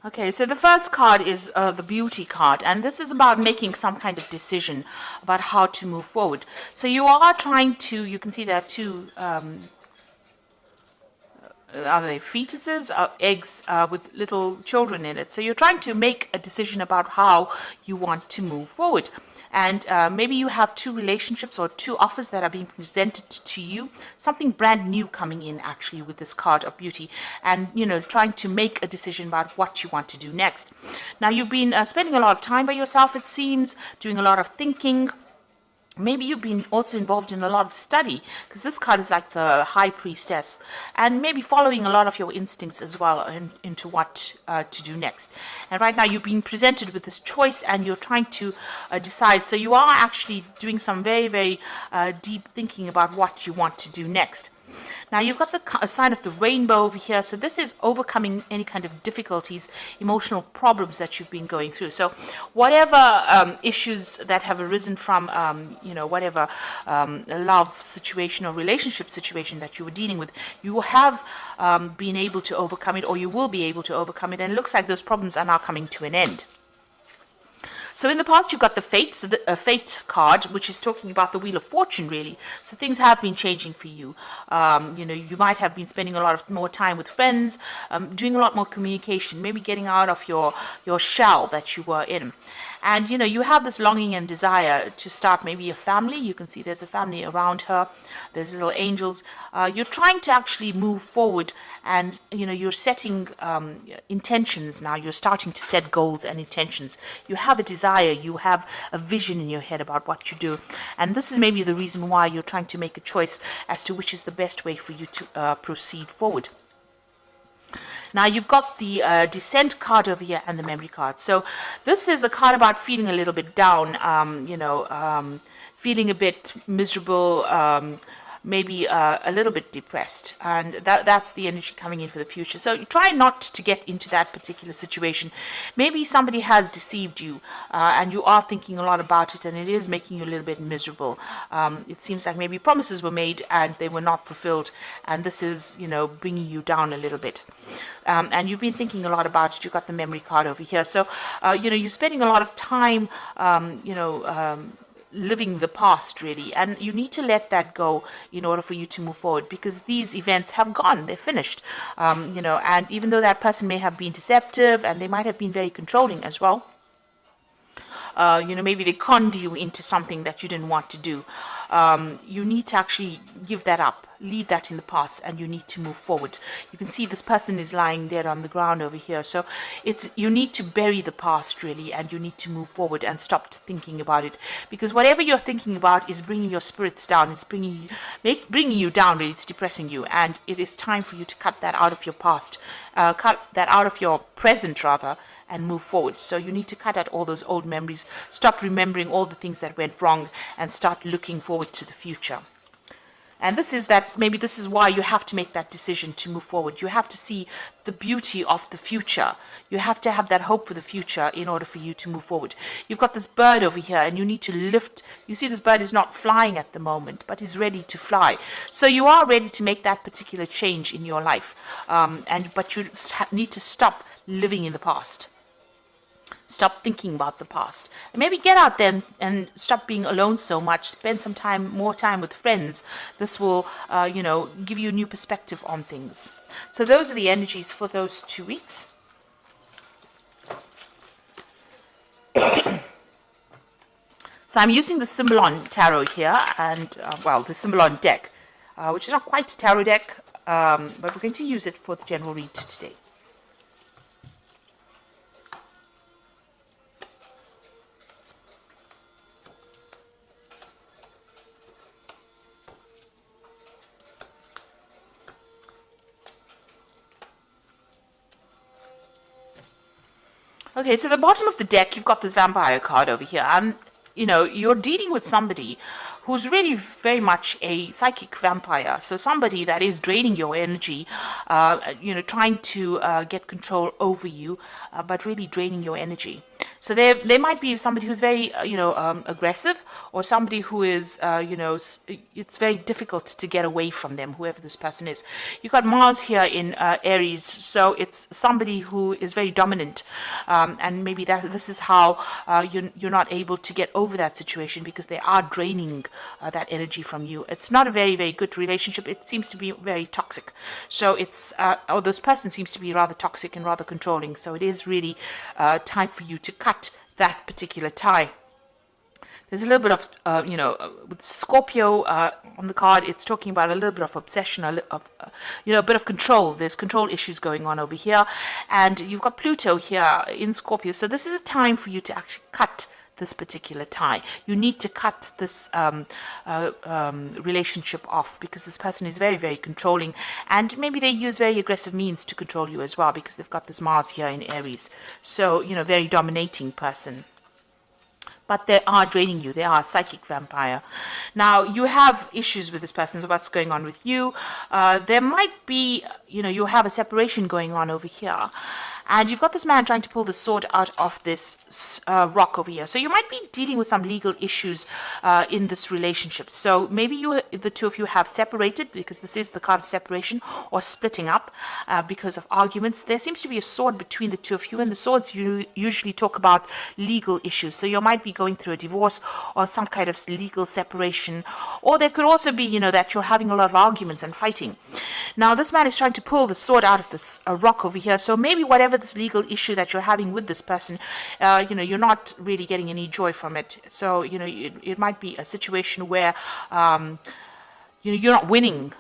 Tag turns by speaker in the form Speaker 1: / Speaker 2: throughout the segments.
Speaker 1: Okay, so the first card is the beauty card, and this is about making some kind of decision about how to move forward. So you are trying to, you can see there are two, are they fetuses, eggs with little children in it. So you're trying to make a decision about how you want to move forward. And maybe you have two relationships or two offers that are being presented to you, something brand new coming in actually with this card of beauty, and trying to make a decision about what you want to do next. Now you've been spending a lot of time by yourself, it seems, doing a lot of thinking. Maybe you've been also involved in a lot of study, because this card is like the high priestess, and maybe following a lot of your instincts as well into what to do next. And right now you've been presented with this choice and you're trying to decide. So you are actually doing some very, very deep thinking about what you want to do next. Now you've got the sign of the rainbow over here. So this is overcoming any kind of difficulties, emotional problems that you've been going through. So whatever issues that have arisen from, whatever love situation or relationship situation that you were dealing with, you have been able to overcome it, or you will be able to overcome it. And it looks like those problems are now coming to an end. So in the past, you've got the Fate, so the Fate card, which is talking about the Wheel of Fortune, really. So things have been changing for you. You might have been spending a lot more time with friends, doing a lot more communication, maybe getting out of your shell that you were in. And, you have this longing and desire to start maybe a family. You can see there's a family around her. There's little angels. You're trying to actually move forward, and, you're setting intentions now. You're starting to set goals and intentions. You have a desire. You have a vision in your head about what you do. And this is maybe the reason why you're trying to make a choice as to which is the best way for you to proceed forward. Now you've got the Descent card over here and the Memory card. So this is a card about feeling a little bit down, feeling a bit miserable, maybe a little bit depressed, and that's the energy coming in for the future. So try not to get into that particular situation. Maybe somebody has deceived you, and you are thinking a lot about it, and it is making you a little bit miserable. It seems like maybe promises were made and they were not fulfilled, and this is, bringing you down a little bit. And you've been thinking a lot about it. You've got the Memory card over here. So, you're spending a lot of time, living the past, really, and you need to let that go in order for you to move forward, because these events have gone, they're finished, and even though that person may have been deceptive and they might have been very controlling as well, maybe they conned you into something that you didn't want to do. You need to actually give that up, leave that in the past, and you need to move forward. You can see this person is lying dead on the ground over here. So you need to bury the past, really, and you need to move forward and stop thinking about it, because whatever you're thinking about is bringing your spirits down. It's bringing you down, really. It's depressing you, and it is time for you to cut that out of your past, cut that out of your present, rather, and move forward. So you need to cut out all those old memories, stop remembering all the things that went wrong, and start looking forward to the future. And maybe this is why you have to make that decision to move forward. You have to see the beauty of the future. You have to have that hope for the future in order for you to move forward. You've got this bird over here, and you need to lift. You see, this bird is not flying at the moment, but is ready to fly. So you are ready to make that particular change in your life. But you need to stop living in the past. Stop thinking about the past, and maybe get out there and stop being alone so much. Spend some more time with friends. This will, give you a new perspective on things. So those are the energies for those 2 weeks. So I'm using the Symbolon Tarot here, and the Symbolon deck, which is not quite a tarot deck, but we're going to use it for the general read today. Okay, so the bottom of the deck, you've got this Vampire card over here, and, you're dealing with somebody who's really very much a psychic vampire. So somebody that is draining your energy, trying to get control over you, but really draining your energy. So there might be somebody who's very, aggressive, or somebody who is, it's very difficult to get away from them, whoever this person is. You've got Mars here in Aries, so it's somebody who is very dominant, and maybe this is how you're not able to get over that situation, because they are draining that energy from you. It's not a very, very good relationship. It seems to be very toxic. So it's, or this person seems to be rather toxic and rather controlling. So it is really time for you to cut that particular tie. There's a little bit of, with Scorpio on the card, it's talking about a little bit of obsession, a bit of control. There's control issues going on over here. And you've got Pluto here in Scorpio. So this is a time for you to actually cut this particular tie. You need to cut this relationship off, because this person is very, very controlling, and maybe they use very aggressive means to control you as well, because they've got this Mars here in Aries. So, very dominating person. But they are draining you. They are a psychic vampire. Now, you have issues with this person, so what's going on with you. There might be, you have a separation going on over here. And you've got this man trying to pull the sword out of this rock over here. So you might be dealing with some legal issues in this relationship. So maybe the two of you have separated, because this is the card of separation, or splitting up because of arguments. There seems to be a sword between the two of you, and the swords usually talk about legal issues. So you might be going through a divorce or some kind of legal separation. Or there could also be, that you're having a lot of arguments and fighting. Now, this man is trying to pull the sword out of this rock over here. So maybe whatever this legal issue that you're having with this person, you're not really getting any joy from it. So, it might be a situation where, you're not winning.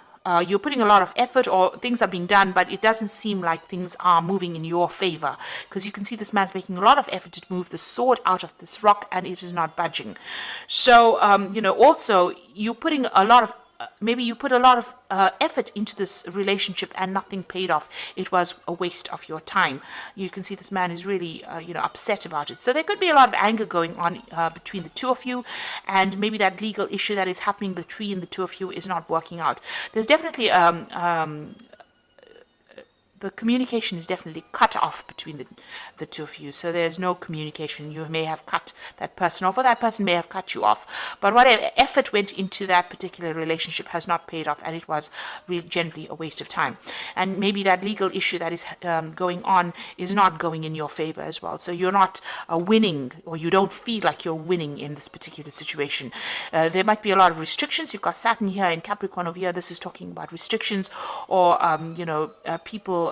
Speaker 1: You're putting a lot of effort, or things are being done, but it doesn't seem like things are moving in your favor, because you can see this man's making a lot of effort to move the sword out of this rock, and it is not budging. So, also you're putting a lot of maybe you put a lot of effort into this relationship and nothing paid off. It was a waste of your time. You can see this man is really, upset about it. So there could be a lot of anger going on between the two of you, and maybe that legal issue that is happening between the two of you is not working out. There's definitely the communication is definitely cut off between the two of you. So there's no communication. You may have cut that person off, or that person may have cut you off. But whatever effort went into that particular relationship has not paid off, and it was really generally a waste of time. And maybe that legal issue that is going on is not going in your favor as well. So you're not winning, or you don't feel like you're winning in this particular situation. There might be a lot of restrictions. You've got Saturn here in Capricorn over here. This is talking about restrictions, or people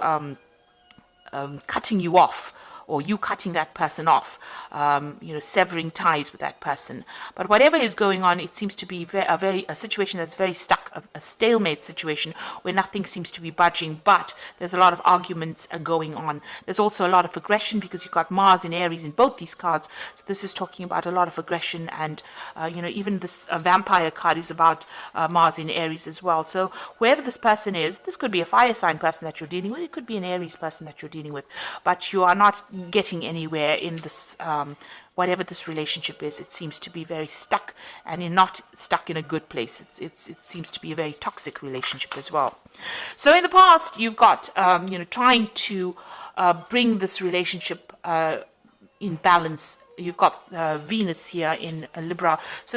Speaker 1: cutting you off, or you cutting that person off, severing ties with that person. But whatever is going on, it seems to be a situation that's very stuck, a stalemate situation where nothing seems to be budging, but there's a lot of arguments going on. There's also a lot of aggression, because you've got Mars and Aries in both these cards. So this is talking about a lot of aggression, and, even this vampire card is about Mars in Aries as well. So whoever this person is, this could be a fire sign person that you're dealing with. It could be an Aries person that you're dealing with, but you are not getting anywhere in this, whatever this relationship is. It seems to be very stuck, and you're not stuck in a good place. It seems to be a very toxic relationship as well. So in the past, you've got, trying to bring this relationship in balance. You've got Venus here in Libra. So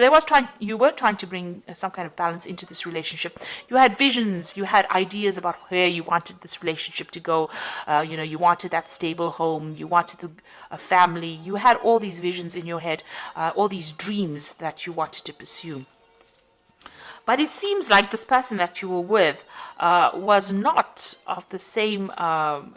Speaker 1: you were trying to bring some kind of balance into this relationship. You had visions, you had ideas about where you wanted this relationship to go. You wanted that stable home, you wanted a family. You had all these visions in your head, all these dreams that you wanted to pursue. But it seems like this person that you were with was not of the same,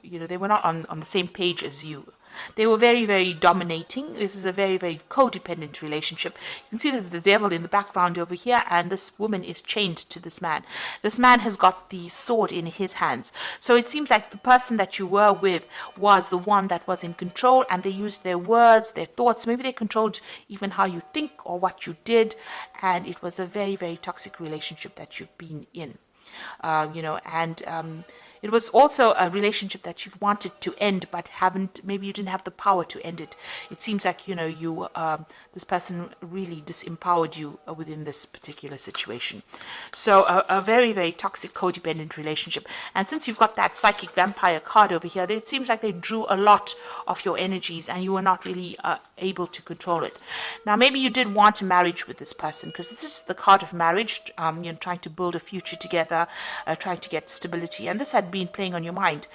Speaker 1: they were not on the same page as you. They were very, very dominating. This is a very, very codependent relationship. You can see there's the devil in the background over here, and this woman is chained to this man. This man has got the sword in his hands. So it seems like the person that you were with was the one that was in control, and they used their words, their thoughts. Maybe they controlled even how you think or what you did, and it was a very, very toxic relationship that you've been in. It was also a relationship that you've wanted to end, but haven't. Maybe you didn't have the power to end it. It seems like this person really disempowered you within this particular situation. So a very, very toxic, codependent relationship. And since you've got that psychic vampire card over here, it seems like they drew a lot of your energies, and you were not really able to control it. Now, maybe you did want a marriage with this person, because this is the card of marriage. Trying to build a future together, trying to get stability, and this had been playing on your mind.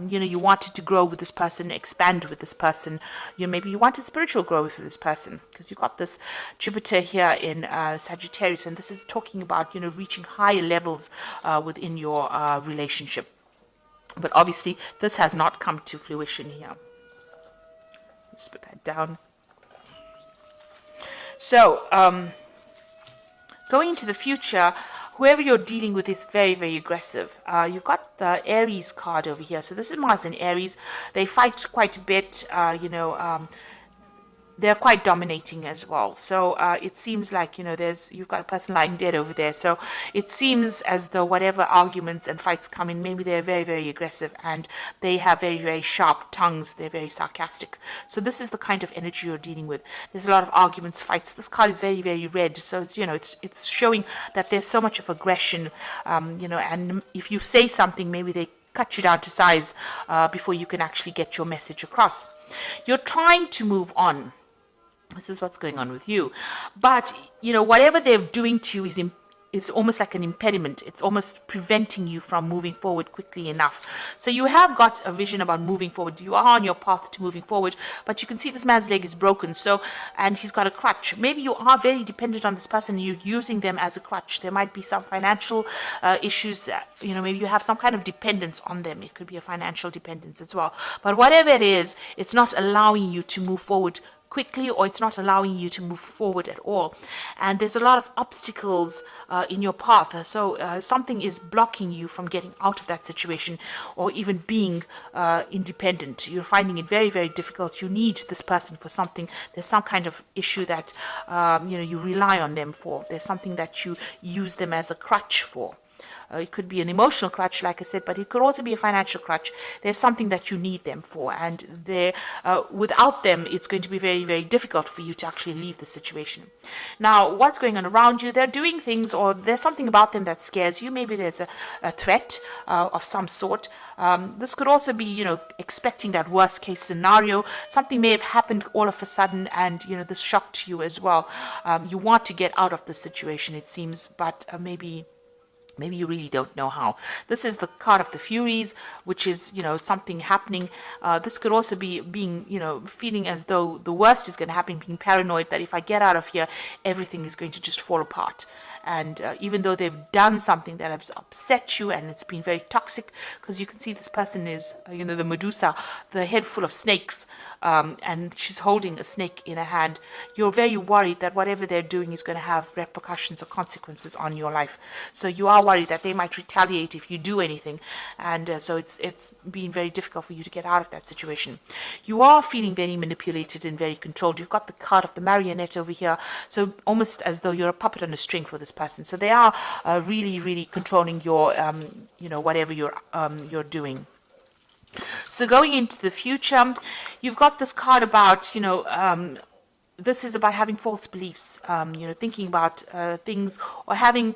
Speaker 1: You wanted to grow with this person, expand with this person. Maybe you wanted spiritual growth with this person, because you got this Jupiter here in Sagittarius, and this is talking about reaching higher levels within your relationship. But obviously, this has not come to fruition here. Let's put that down. So, going into the future, whoever you're dealing with is very, very aggressive. You've got the Aries card over here. So this is Mars and Aries. They fight quite a bit, they're quite dominating as well. So it seems like, you've got a person lying dead over there. So it seems as though whatever arguments and fights come in, maybe they're very, very aggressive, and they have very, very sharp tongues. They're very sarcastic. So this is the kind of energy you're dealing with. There's a lot of arguments, fights. This card is very, very red. So it's, it's showing that there's so much of aggression, and if you say something, maybe they cut you down to size before you can actually get your message across. You're trying to move on. This is what's going on with you. But, whatever they're doing to you is almost like an impediment. It's almost preventing you from moving forward quickly enough. So you have got a vision about moving forward. You are on your path to moving forward, but you can see this man's leg is broken. So, and he's got a crutch. Maybe you are very dependent on this person. You're using them as a crutch. There might be some financial issues. Maybe you have some kind of dependence on them. It could be a financial dependence as well. But whatever it is, it's not allowing you to move forward quickly, or it's not allowing you to move forward at all. And there's a lot of obstacles in your path. So something is blocking you from getting out of that situation, or even being independent. You're finding it very, very difficult. You need this person for something. There's some kind of issue that you rely on them for. There's something that you use them as a crutch for. It could be an emotional crutch, like I said, but it could also be a financial crutch. There's something that you need them for, and without them, it's going to be very, very difficult for you to actually leave the situation. Now, what's going on around you? They're doing things, or there's something about them that scares you. Maybe there's a threat of some sort. This could also be, expecting that worst case scenario. Something may have happened all of a sudden, and, this shocked you as well. You want to get out of the situation, it seems, but maybe you really don't know how. This is the card of the Furies, which is, something happening. This could also be being, feeling as though the worst is going to happen, being paranoid that if I get out of here, everything is going to just fall apart. And even though they've done something that has upset you, and it's been very toxic, because you can see this person is, the Medusa, the head full of snakes, and she's holding a snake in her hand. You're very worried that whatever they're doing is going to have repercussions or consequences on your life. So you are worried that they might retaliate if you do anything, and so it's been very difficult for you to get out of that situation. You are feeling very manipulated and very controlled. You've got the card of the marionette over here, so almost as though you're a puppet on a string for this person. So they are really, really controlling your, whatever you're doing. So going into the future, you've got this card about, this is about having false beliefs, thinking about things, or having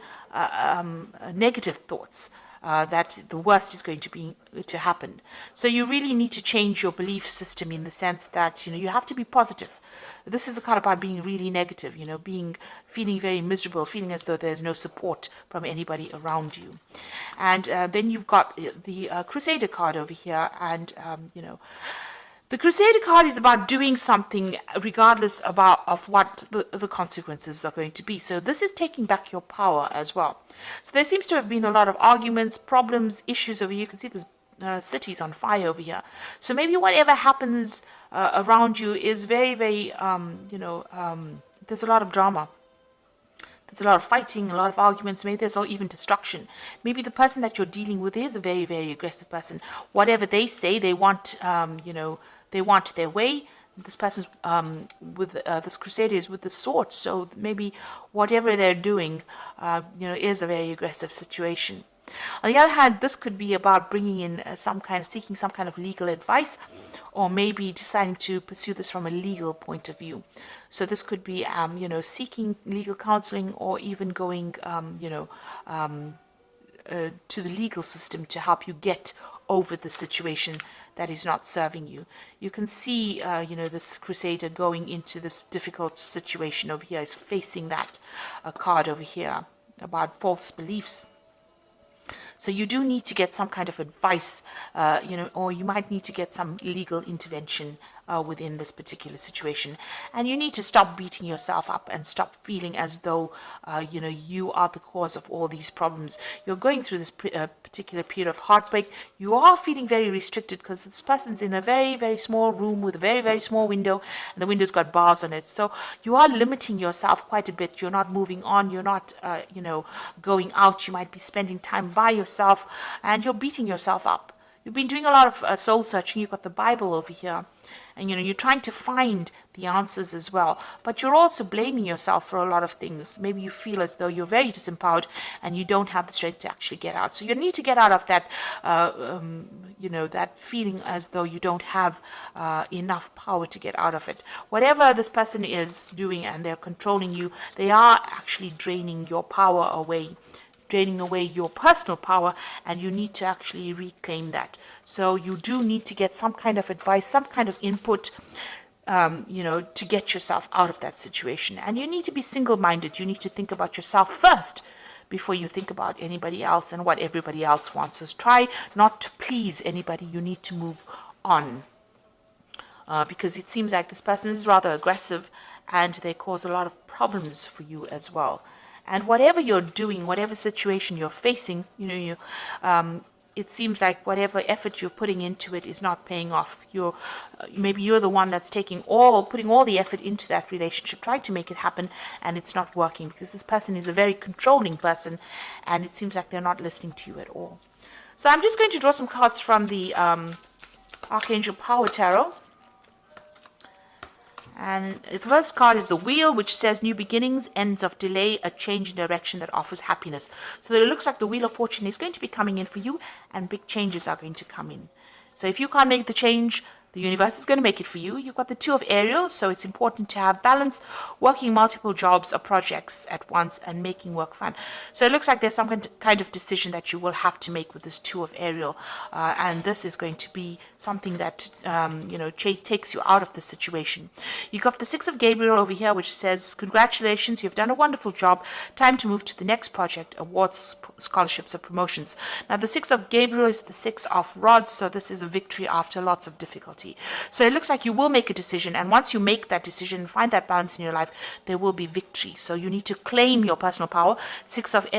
Speaker 1: negative thoughts. That the worst is going to happen. So you really need to change your belief system, in the sense that you have to be positive. This is a card about being really negative, feeling very miserable, feeling as though there's no support from anybody around you. And then you've got the Crusader card over here, and the Crusader card is about doing something regardless of what the consequences are going to be. So this is taking back your power as well. So there seems to have been a lot of arguments, problems, issues over here. You can see there's cities on fire over here. So maybe whatever happens around you is very, very, there's a lot of drama. There's a lot of fighting, a lot of arguments. Maybe there's even destruction. Maybe the person that you're dealing with is a very, very aggressive person. Whatever they say, they want, they want their way. This person's with this Crusader is with the sword. So maybe whatever they're doing, is a very aggressive situation. On the other hand, this could be about bringing in seeking some kind of legal advice, or maybe deciding to pursue this from a legal point of view. So this could be, seeking legal counseling, or even going, to the legal system to help you get over the situation that is not serving you. You can see, this crusader going into this difficult situation over here. Is facing that card over here about false beliefs. So you do need to get some kind of advice, or you might need to get some legal intervention within this particular situation. And you need to stop beating yourself up and stop feeling as though, you are the cause of all these problems. You're going through this particular period of heartbreak. You are feeling very restricted because this person's in a very, very small room with a very, very small window, and the window's got bars on it. So you are limiting yourself quite a bit. You're not moving on. You're not, going out. You might be spending time by yourself, and you're beating yourself up. You've been doing a lot of soul searching. You've got the Bible over here. And, you're trying to find the answers as well. But you're also blaming yourself for a lot of things. Maybe you feel as though you're very disempowered and you don't have the strength to actually get out. So you need to get out of that, that feeling as though you don't have enough power to get out of it. Whatever this person is doing and they're controlling you, they are actually draining your power away, draining away your personal power, and you need to actually reclaim that. So you do need to get some kind of advice, some kind of input, to get yourself out of that situation. And you need to be single-minded. You need to think about yourself first before you think about anybody else and what everybody else wants. So try not to please anybody. You need to move on. Because it seems like this person is rather aggressive, and they cause a lot of problems for you as well. And whatever you're doing, whatever situation you're facing, it seems like whatever effort you're putting into it is not paying off. Maybe you're the one that's putting all the effort into that relationship, trying to make it happen, and it's not working because this person is a very controlling person, and it seems like they're not listening to you at all. So I'm just going to draw some cards from the Archangel Power Tarot. And the first card is the Wheel, which says new beginnings, ends of delay, a change in direction that offers happiness. So it looks like the Wheel of Fortune is going to be coming in for you, and big changes are going to come in. So if you can't make the change, the universe is going to make it for you. You've got the Two of Ariel, so it's important to have balance, working multiple jobs or projects at once and making work fun. So it looks like there's some kind of decision that you will have to make with this Two of Ariel. And this is going to be something that, takes you out of the situation. You've got the Six of Gabriel over here, which says, congratulations, you've done a wonderful job. Time to move to the next project, awards, scholarships, or promotions. Now, the Six of Gabriel is the Six of Rods, so this is a victory after lots of difficulty. So it looks like you will make a decision, and once you make that decision, find that balance in your life, there will be victory. So you need to claim your personal power. Six of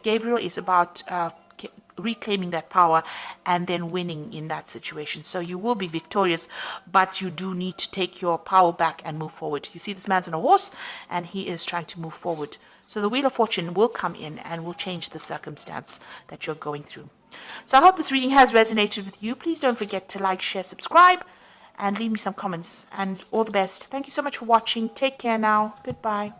Speaker 1: Gabriel is about reclaiming that power and then winning in that situation. So you will be victorious, but you do need to take your power back and move forward. You see this man's on a horse, and he is trying to move forward. So the Wheel of Fortune will come in and will change the circumstance that you're going through. So I hope this reading has resonated with you. Please don't forget to like, share, subscribe, and leave me some comments. And all the best. Thank you so much for watching. Take care now. Goodbye.